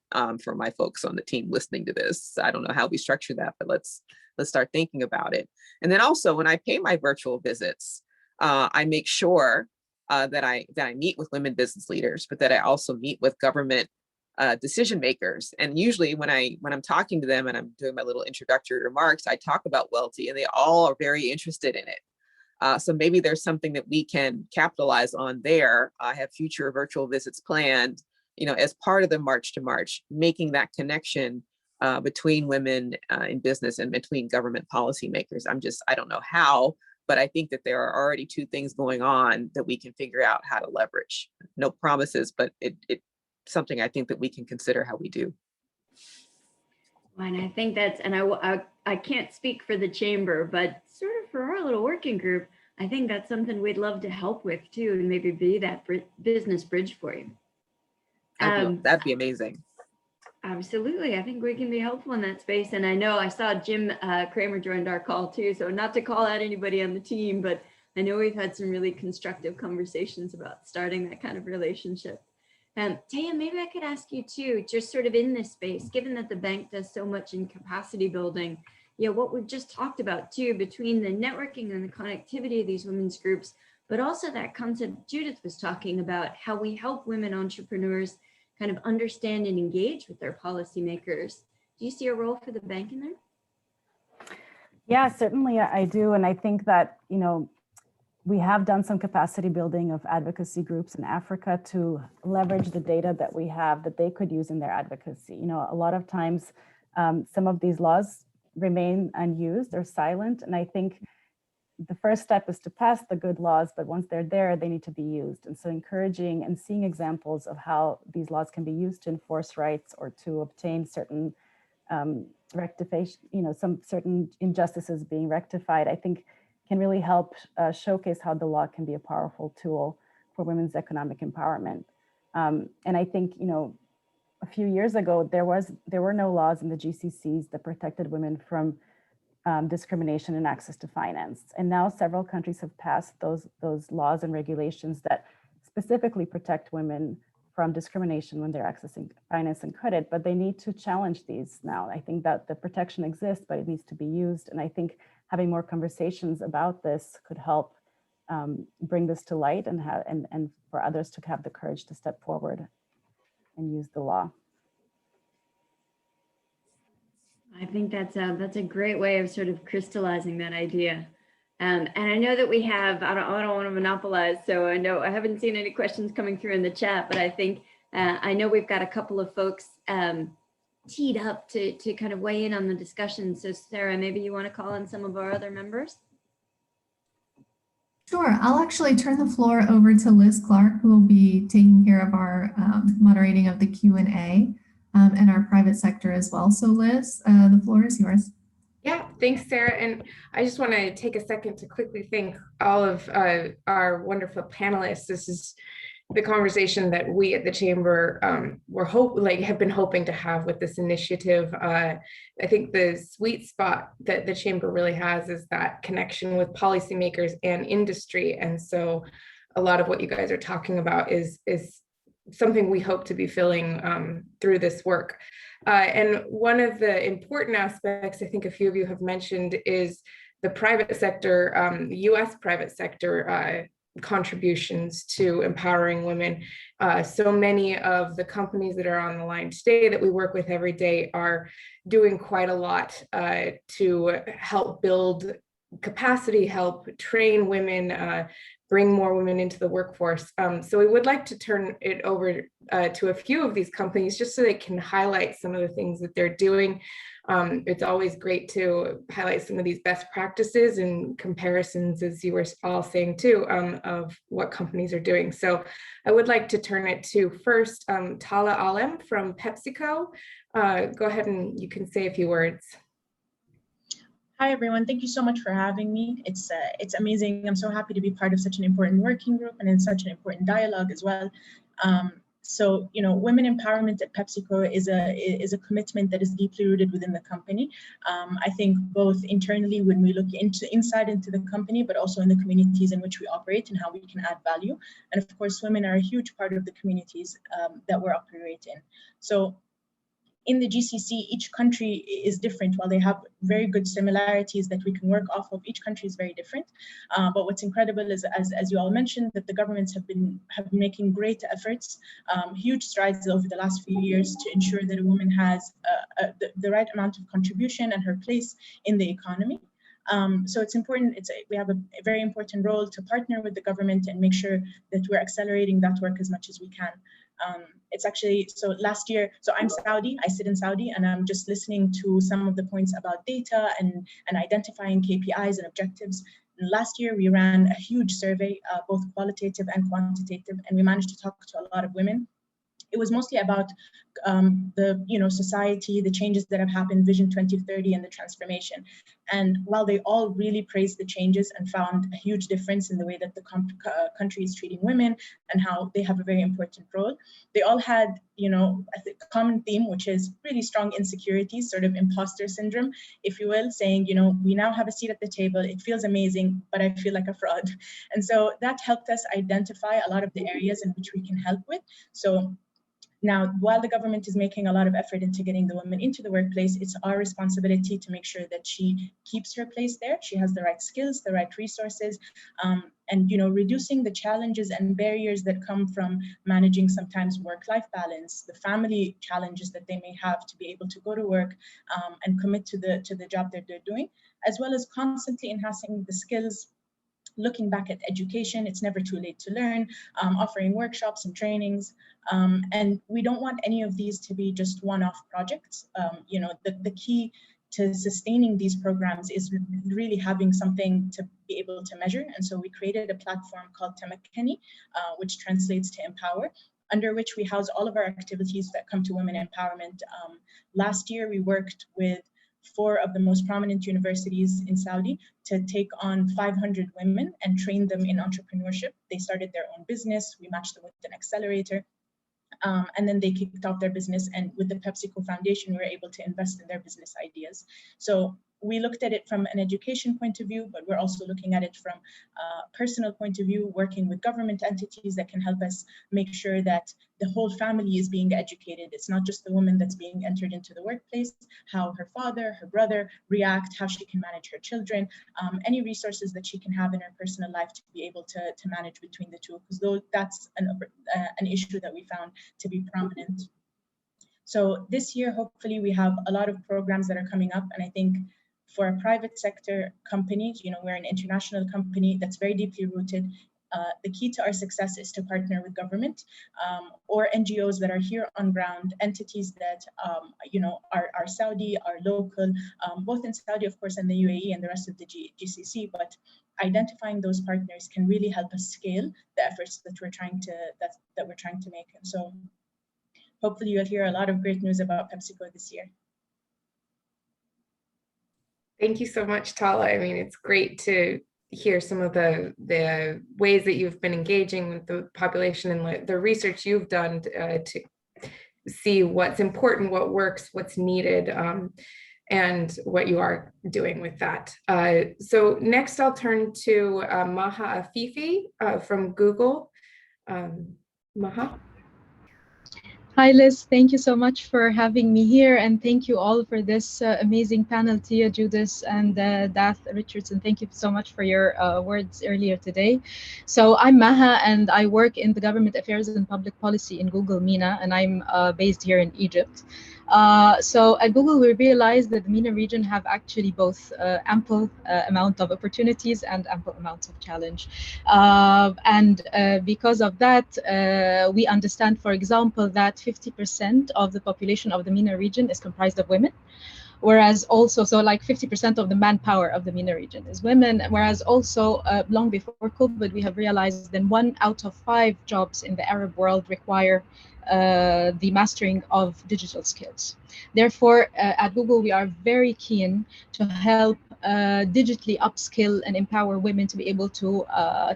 for my folks on the team listening to this. I don't know how we structure that, but let's start thinking about it. And then also when I pay my virtual visits, I make sure that I meet with women business leaders, but that I also meet with government decision makers. And usually when I'm talking to them and I'm doing my little introductory remarks, I talk about Welty and they all are very interested in it. So maybe there's something that we can capitalize on there. I have future virtual visits planned, as part of the March to March, making that connection between women in business and between government policymakers. I don't know how, but I think that there are already two things going on that we can figure out how to leverage. No promises, but it's something I think that we can consider how we do. And I think that's, and I can't speak for the chamber, but sort of for our little working group, I think that's something we'd love to help with too, and maybe be that business bridge for you. That'd be amazing. Absolutely. I think we can be helpful in that space. And I know I saw Jim Kramer joined our call too. So not to call out anybody on the team, but I know we've had some really constructive conversations about starting that kind of relationship. Taya, maybe I could ask you too, just sort of in this space, given that the bank does so much in capacity building, what we've just talked about too, between the networking and the connectivity of these women's groups, but also that concept Judith was talking about, how we help women entrepreneurs kind of understand and engage with their policymakers. Do you see a role for the bank in there? Yeah, certainly I do. And I think that, you know, we have done some capacity building of advocacy groups in Africa to leverage the data that we have that they could use in their advocacy. You know, a lot of times some of these laws remain unused or silent. And I think the first step is to pass the good laws, but once they're there, they need to be used. And so encouraging and seeing examples of how these laws can be used to enforce rights or to obtain certain rectification, you know, some certain injustices being rectified, I think can really help showcase how the law can be a powerful tool for women's economic empowerment. And I think, you know, a few years ago, there were no laws in the GCCs that protected women from discrimination and access to finance. And now several countries have passed those laws and regulations that specifically protect women from discrimination when they're accessing finance and credit, but they need to challenge these now. I think that the protection exists, but it needs to be used. And I think having more conversations about this could help bring this to light and for others to have the courage to step forward and use the law. I think that's a great way of sort of crystallizing that idea. And I know that we have, I don't want to monopolize, so I know I haven't seen any questions coming through in the chat, but I think, I know we've got a couple of folks teed up to kind of weigh in on the discussion. So Sarah, maybe you want to call on some of our other members? Sure, I'll actually turn the floor over to Liz Clark, who will be taking care of our moderating of the Q&A and our private sector as well. So Liz, the floor is yours. Yeah, thanks, Sarah. And I just want to take a second to quickly thank all of our wonderful panelists. This is the conversation that we at the Chamber have been hoping to have with this initiative. I think the sweet spot that the Chamber really has is that connection with policymakers and industry. And so a lot of what you guys are talking about is something we hope to be filling through this work. And one of the important aspects I think a few of you have mentioned is the private sector, U.S. private sector contributions to empowering women. So many of the companies that are on the line today that we work with every day are doing quite a lot to help build capacity, help train women, bring more women into the workforce. So we would like to turn it over to a few of these companies just so they can highlight some of the things that they're doing. It's always great to highlight some of these best practices and comparisons, as you were all saying too, of what companies are doing. So I would like to turn it to first Tala Alem from PepsiCo. Go ahead and you can say a few words. Hi, everyone. Thank you so much for having me. It's amazing. I'm so happy to be part of such an important working group and in such an important dialogue as well. So, you know, women empowerment at PepsiCo is a commitment that is deeply rooted within the company. I think both internally when we look inside into the company, but also in the communities in which we operate and how we can add value. And of course, women are a huge part of the communities that we're operating in. So in the GCC, each country is different. While they have very good similarities that we can work off of, each country is very different. But what's incredible is, as you all mentioned, that the governments have been making great efforts, huge strides over the last few years to ensure that a woman has the right amount of contribution and her place in the economy. So it's important, we have a very important role to partner with the government and make sure that we're accelerating that work as much as we can. It's actually, so last year, so I'm Saudi, I sit in Saudi, and I'm just listening to some of the points about data and identifying KPIs and objectives. And last year, we ran a huge survey, both qualitative and quantitative, and we managed to talk to a lot of women. It was mostly about the society, the changes that have happened, Vision 2030 and the transformation. And while they all really praised the changes and found a huge difference in the way that the country is treating women and how they have a very important role, they all had a common theme, which is really strong insecurities, sort of imposter syndrome, if you will, saying, we now have a seat at the table, it feels amazing, but I feel like a fraud. And so that helped us identify a lot of the areas in which we can help with. So Now, while the government is making a lot of effort into getting the women into the workplace, it's our responsibility to make sure that she keeps her place there. She has the right skills, the right resources, and reducing the challenges and barriers that come from managing sometimes work-life balance, the family challenges that they may have to be able to go to work and commit to the job that they're doing, as well as constantly enhancing the skills. Looking back at education, it's never too late to learn, offering workshops and trainings. And we don't want any of these to be just one-off projects. The key to sustaining these programs is really having something to be able to measure. And so we created a platform called Tamakkani, which translates to empower, under which we house all of our activities that come to women empowerment. Last year, we worked with 4 of the most prominent universities in Saudi to take on 500 women and train them in entrepreneurship. They started their own business. We matched them with an accelerator. And then they kicked off their business. And with the PepsiCo Foundation, we were able to invest in their business ideas. So we looked at it from an education point of view, but we're also looking at it from a personal point of view, working with government entities that can help us make sure that the whole family is being educated. It's not just the woman that's being entered into the workplace, how her father, her brother react, how she can manage her children, any resources that she can have in her personal life to be able to manage between the two, because that's an issue that we found to be prominent. So this year, hopefully, we have a lot of programs that are coming up, and I think for a private sector company, we're an international company that's very deeply rooted. The key to our success is to partner with government or NGOs that are here on ground, entities that are Saudi, are local, both in Saudi, of course, and the UAE and the rest of the GCC. But identifying those partners can really help us scale the efforts that we're trying to make. And so, hopefully, you'll hear a lot of great news about PepsiCo this year. Thank you so much, Tala. I mean, it's great to hear some of the ways that you've been engaging with the population and the research you've done to see what's important, what works, what's needed, and what you are doing with that. So next I'll turn to Maha Afifi from Google. Maha. Hi, Liz. Thank you so much for having me here. And thank you all for this amazing panel, Tia, Judith, and Vanessa Richardson. Thank you so much for your words earlier today. So I'm Maha, and I work in the Government Affairs and Public Policy in Google MENA, and I'm based here in Egypt. So at Google, we realized that the MENA region have actually both ample amount of opportunities and ample amounts of challenge. And because of that, we understand, for example, that 50% of the population of the MENA region is comprised of women. Whereas also, so like 50% of the manpower of the MENA region is women, whereas also long before COVID, we have realized that 1 out of 5 jobs in the Arab world require the mastering of digital skills. Therefore, at Google, we are very keen to help digitally upskill and empower women to be able to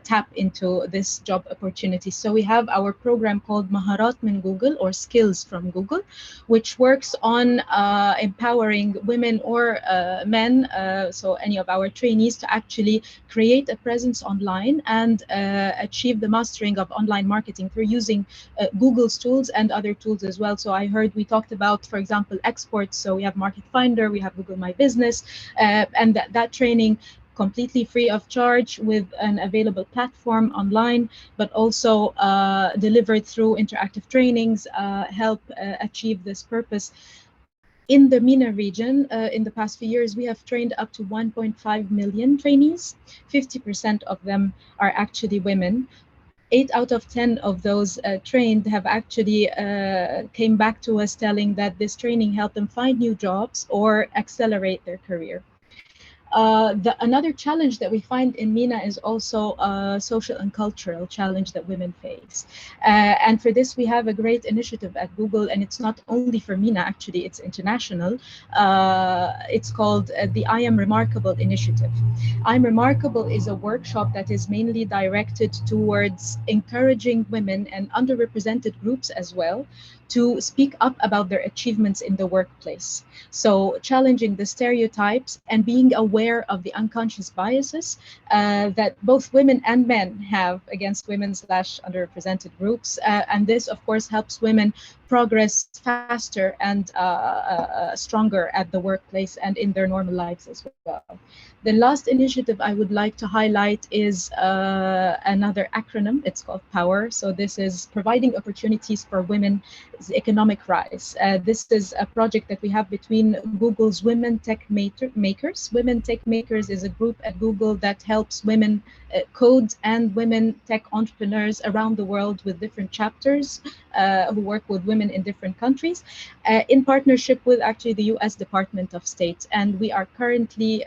tap into this job opportunity. So we have our program called Maharat min Google, or Skills from Google, which works on empowering women or men, so any of our trainees, to actually create a presence online and achieve the mastering of online marketing through using Google's tools and other tools as well. So I heard we talked about, for example, exports. So we have Market Finder, we have Google My Business, and that training completely free of charge with an available platform online, but also delivered through interactive trainings, help achieve this purpose. In the MENA region, in the past few years, we have trained up to 1.5 million trainees. 50% of them are actually women. 8 out of 10 of those trained have actually came back to us telling that this training helped them find new jobs or accelerate their career. Another challenge that we find in MENA is also a social and cultural challenge that women face. And for this, we have a great initiative at Google, and it's not only for MENA, actually, it's international. It's called the I Am Remarkable initiative. I Am Remarkable is a workshop that is mainly directed towards encouraging women and underrepresented groups as well to speak up about their achievements in the workplace. So challenging the stereotypes and being aware of the unconscious biases that both women and men have against women / underrepresented groups. And this, of course, helps women progress faster and stronger at the workplace and in their normal lives as well. The last initiative I would like to highlight is another acronym. It's called POWER. So this is providing opportunities for women's economic rise. This is a project that we have between Google's Women Tech Makers. Women Tech Makers is a group at Google that helps women code and women tech entrepreneurs around the world with different chapters who work with women in different countries in partnership with actually the U.S. Department of State. And we are currently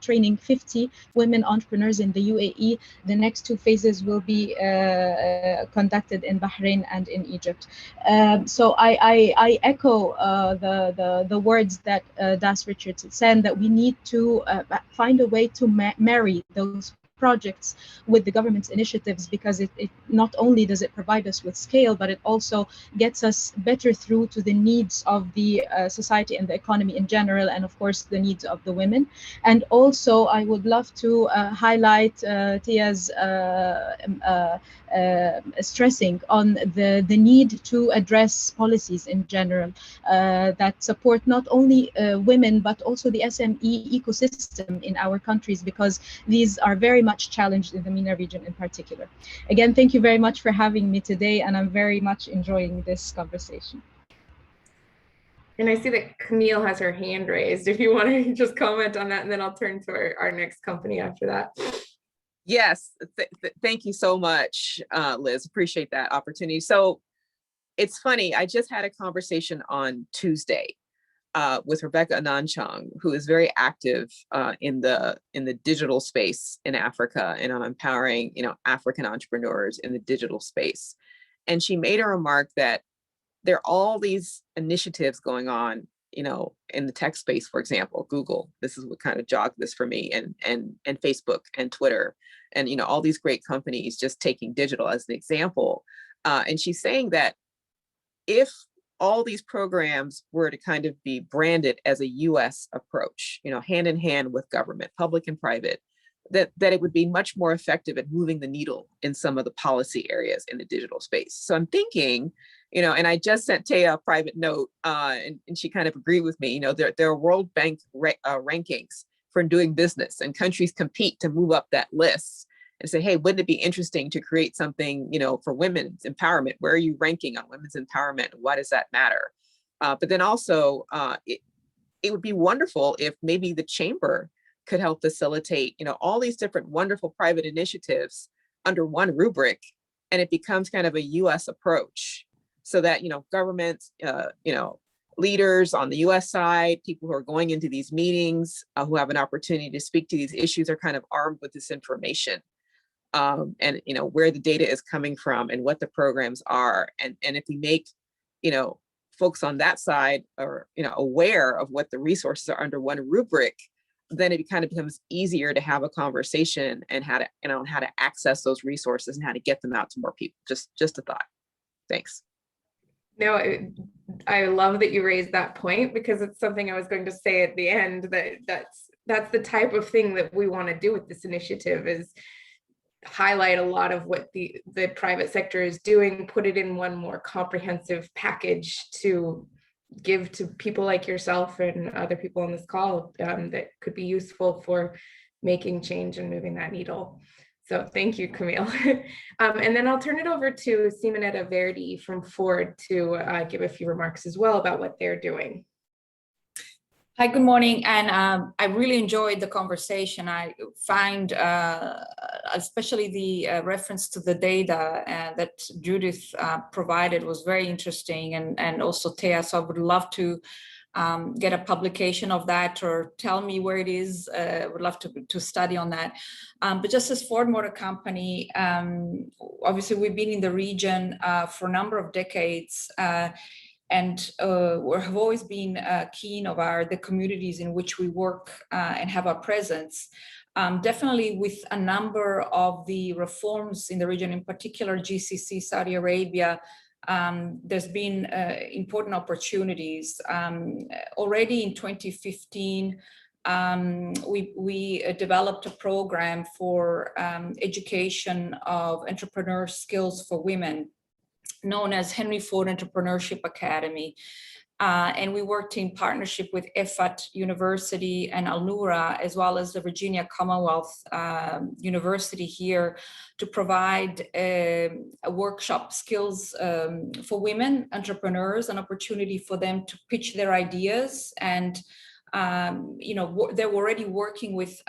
training 50 women entrepreneurs in the UAE. The next 2 phases will be conducted in Bahrain and in Egypt. So I echo the words that Das Richardson said, that we need to find a way to marry those projects with the government's initiatives, because it not only does it provide us with scale, but it also gets us better through to the needs of the society and the economy in general, and of course the needs of the women. And also I would love to highlight Tia's stressing on the need to address policies in general that support not only women but also the SME ecosystem in our countries, because these are very much challenged in the MENA region in particular. Again, thank you very much for having me today, and I'm very much enjoying this conversation. And I see that Camille has her hand raised. If you want to just comment on that, and then I'll turn to our next company after that. Yes, thank you so much, Liz. Appreciate that opportunity. So it's funny, I just had a conversation on Tuesday with Rebecca Ananchang, who is very active in the digital space in Africa and on empowering, African entrepreneurs in the digital space. And she made a remark that there are all these initiatives going on, in the tech space, for example, Google. This is what kind of jogged this for me, and Facebook and Twitter, and all these great companies just taking digital as an example. And she's saying that if all these programs were to kind of be branded as a U.S. approach, hand in hand with government, public and private, that it would be much more effective at moving the needle in some of the policy areas in the digital space. So I'm thinking, and I just sent Taya a private note, and she kind of agreed with me. There are World Bank rankings for doing business, and countries compete to move up that list and say, hey, wouldn't it be interesting to create something, for women's empowerment? Where are you ranking on women's empowerment? Why does that matter? But then also, it would be wonderful if maybe the chamber could help facilitate, all these different wonderful private initiatives under one rubric, and it becomes kind of a U.S. approach, so that, governments, leaders on the U.S. side, people who are going into these meetings, who have an opportunity to speak to these issues, are kind of armed with this information. And where the data is coming from and what the programs are, and if we make folks on that side are aware of what the resources are under one rubric, then it kind of becomes easier to have a conversation and how to how to access those resources and how to get them out to more people. Just a thought. Thanks. No, I love that you raised that point, because it's something I was going to say at the end, that's the type of thing that we want to do with this initiative, is highlight a lot of what the private sector is doing, put it in one more comprehensive package to give to people like yourself and other people on this call that could be useful for making change and moving that needle. So thank you, Camille. And then I'll turn it over to Simonetta Verdi from Ford to give a few remarks as well about what they're doing. Hi, good morning. And I really enjoyed the conversation. I find especially the reference to the data that Judith provided was very interesting, and also Taya. So I would love to get a publication of that, or tell me where it is. I would love to study on that. But just as Ford Motor Company, obviously we've been in the region for a number of decades, and we have always been keen of the communities in which we work and have our presence. Definitely with a number of the reforms in the region, in particular GCC, Saudi Arabia, there's been important opportunities. Already in 2015, we developed a program for education of entrepreneur skills for women. known as Henry Ford Entrepreneurship Academy. And we worked in partnership with EFAT University and Alnura, as well as the Virginia Commonwealth University here, to provide a workshop skills for women entrepreneurs, an opportunity for them to pitch their ideas. And they were already working with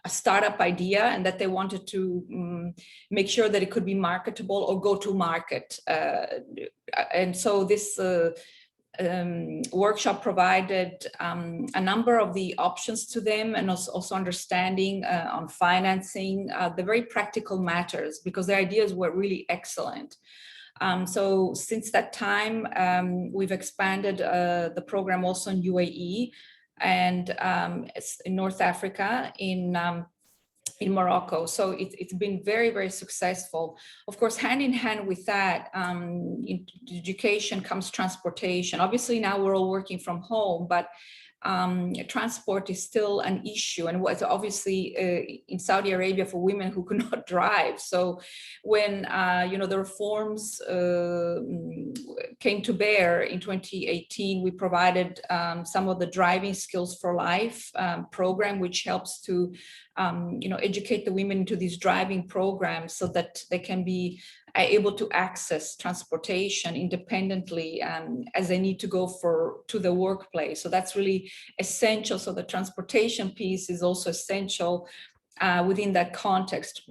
a startup idea, and that they wanted to make sure that it could be marketable or go to market. And so this workshop provided a number of the options to them, and also understanding on financing, the very practical matters, because their ideas were really excellent. So since that time, we've expanded the program also in UAE, and it's in North Africa, in Morocco. So it's been very, very successful. Of course, hand in hand with that, in education comes transportation. Obviously now we're all working from home, but transport is still an issue, and was obviously in Saudi Arabia for women who could not drive. So when the reforms came to bear in 2018, we provided some of the Driving Skills for Life program, which helps to educate the women into these driving programs so that they can be able to access transportation independently as they need to go to the workplace. So that's really essential. So the transportation piece is also essential within that context.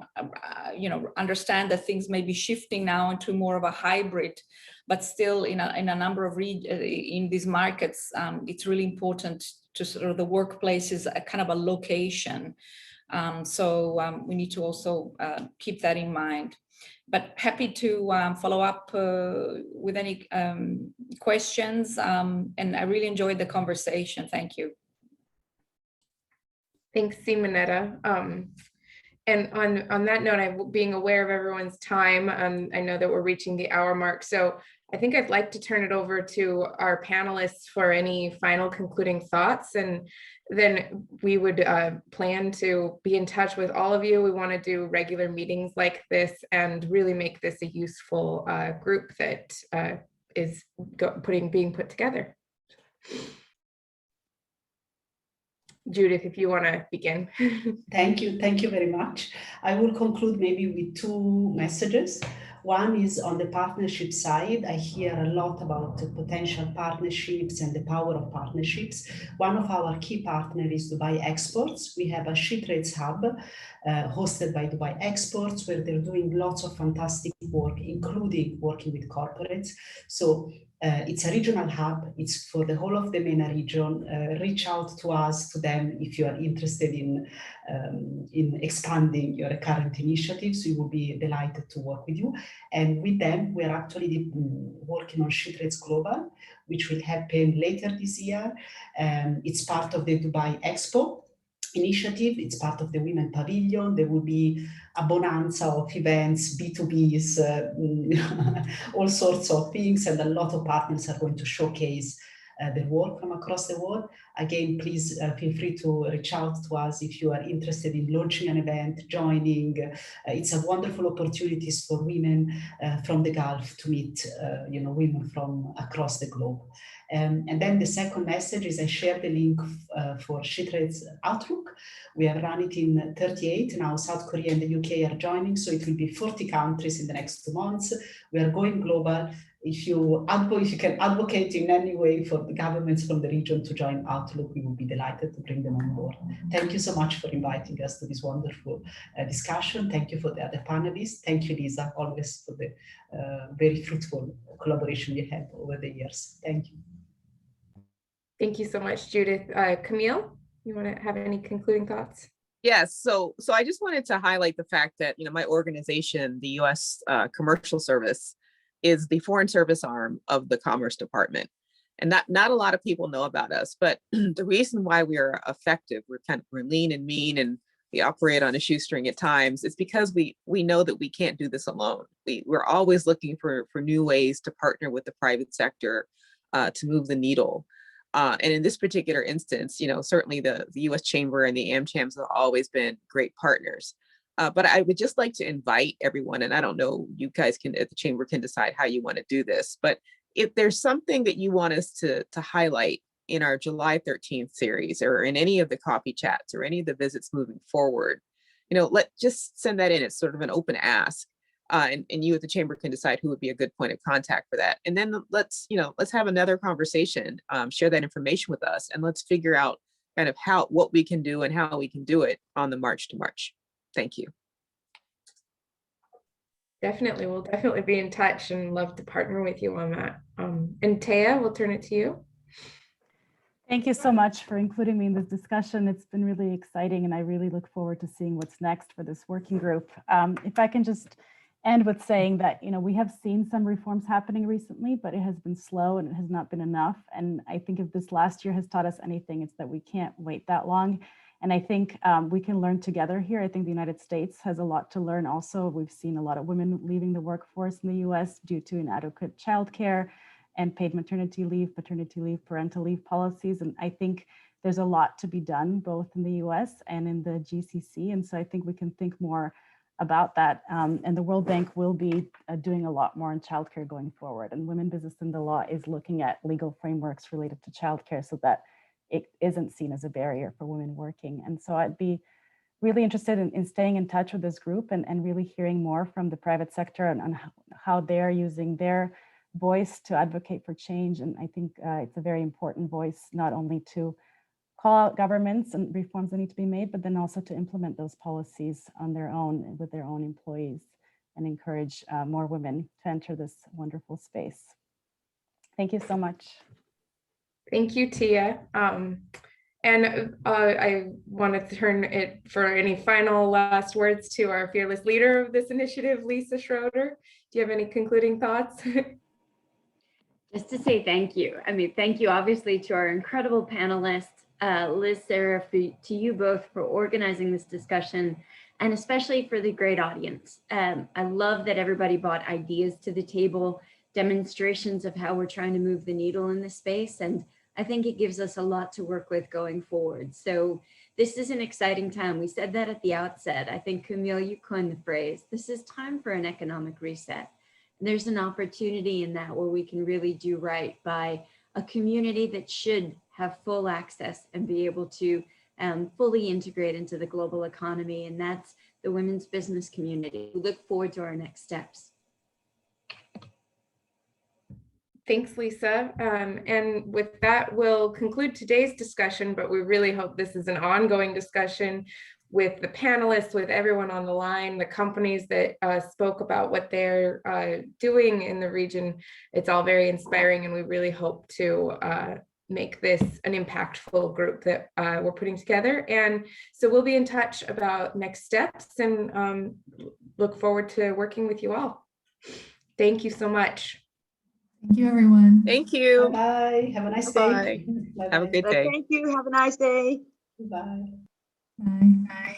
Understand that things may be shifting now into more of a hybrid, but still in a number of in these markets, it's really important to sort of the workplace is a kind of a location. So we need to also keep that in mind. But happy to follow up with any questions. And I really enjoyed the conversation. Thank you. Thanks, Simonetta. And on that note, being aware of everyone's time, I know that we're reaching the hour mark. So I think I'd like to turn it over to our panelists for any final concluding thoughts. And then we would plan to be in touch with all of you. We want to do regular meetings like this and really make this a useful group that is being put together. Judith, if you want to begin. Thank you very much. I will conclude maybe with two messages. One is on the partnership side. I hear a lot about the potential partnerships and the power of partnerships. One of our key partners is Dubai Exports. We have a SheTrades hub hosted by Dubai Exports, where they're doing lots of fantastic work, including working with corporates. So it's a regional hub. It's for the whole of the MENA region. Reach out to them if you are interested in expanding your current initiatives. We will be delighted to work with you. And with them, we're actually working on SheTrades Global, which will happen later this year. It's part of the Dubai Expo initiative. It's part of the Women Pavilion. There will be a bonanza of events, B2Bs, all sorts of things, and a lot of partners are going to showcase their work from across the world. Again, please feel free to reach out to us if you are interested in launching an event, joining. It's a wonderful opportunities for women from the Gulf to meet women from across the globe. And then the second message is I share the link for SheTrades Outlook. We have run it in 38, now South Korea and the UK are joining, so it will be 40 countries in the next 2 months. We are going global. If you can advocate in any way for the governments from the region to join Outlook, we will be delighted to bring them on board. Thank you so much for inviting us to this wonderful discussion. Thank you for the other panelists. Thank you, Lisa, always for the very fruitful collaboration we had over the years. Thank you. Thank you so much, Judith. Camille, you want to have any concluding thoughts? Yes, so I just wanted to highlight the fact that my organization, the U.S. Commercial Service, is the foreign service arm of the Commerce Department. And not a lot of people know about us, but the reason why we are effective, we're lean and mean, and we operate on a shoestring at times, is because we know that we can't do this alone. We're always looking for new ways to partner with the private sector to move the needle. And in this particular instance, certainly the U.S. Chamber and the AmChams have always been great partners. But I would just like to invite everyone, and I don't know, you guys can at the chamber can decide how you want to do this, but if there's something that you want us to highlight in our July 13th series or in any of the coffee chats or any of the visits moving forward, just send that in. It's sort of an open ask. And you at the chamber can decide who would be a good point of contact for that. And then let's have another conversation, share that information with us, and let's figure out kind of what we can do and how we can do it on the March to March. Thank you. Definitely, we'll definitely be in touch and love to partner with you on that. And Taya, we'll turn it to you. Thank you so much for including me in this discussion. It's been really exciting, and I really look forward to seeing what's next for this working group. If I can just end with saying that, we have seen some reforms happening recently, but it has been slow and it has not been enough. And I think if this last year has taught us anything, it's that we can't wait that long. And I think we can learn together here. I think the United States has a lot to learn also. We've seen a lot of women leaving the workforce in the US due to inadequate childcare and paid maternity leave, paternity leave, parental leave policies. And I think there's a lot to be done both in the US and in the GCC. And so I think we can think more about that. And the World Bank will be doing a lot more on childcare going forward. And Women, Business and the Law is looking at legal frameworks related to childcare so that it isn't seen as a barrier for women working. And so I'd be really interested in staying in touch with this group and really hearing more from the private sector and on how they're using their voice to advocate for change. And I think it's a very important voice, not only to call out governments and reforms that need to be made, but then also to implement those policies on their own with their own employees and encourage more women to enter this wonderful space. Thank you so much. Thank you, Tia. And I want to turn it for any final last words to our fearless leader of this initiative, Lisa Schroeder. Do you have any concluding thoughts? Just to say thank you. I mean, thank you obviously to our incredible panelists, Liz, Sarah, to you both for organizing this discussion, and especially for the great audience. I love that everybody brought ideas to the table, demonstrations of how we're trying to move the needle in this space. And I think it gives us a lot to work with going forward. So this is an exciting time. We said that at the outset. I think, Camille, you coined the phrase, this is time for an economic reset. And there's an opportunity in that where we can really do right by a community that should have full access and be able to fully integrate into the global economy. And that's the women's business community. We look forward to our next steps. Thanks, Lisa. And with that, we'll conclude today's discussion, but we really hope this is an ongoing discussion with the panelists, with everyone on the line, the companies that spoke about what they're doing in the region. It's all very inspiring, and we really hope to make this an impactful group that we're putting together. And so we'll be in touch about next steps and look forward to working with you all. Thank you so much. Thank you, everyone. Thank you. Bye. Have a nice Bye-bye. day. Have a good day. Thank you. Have a nice day. Bye. Bye.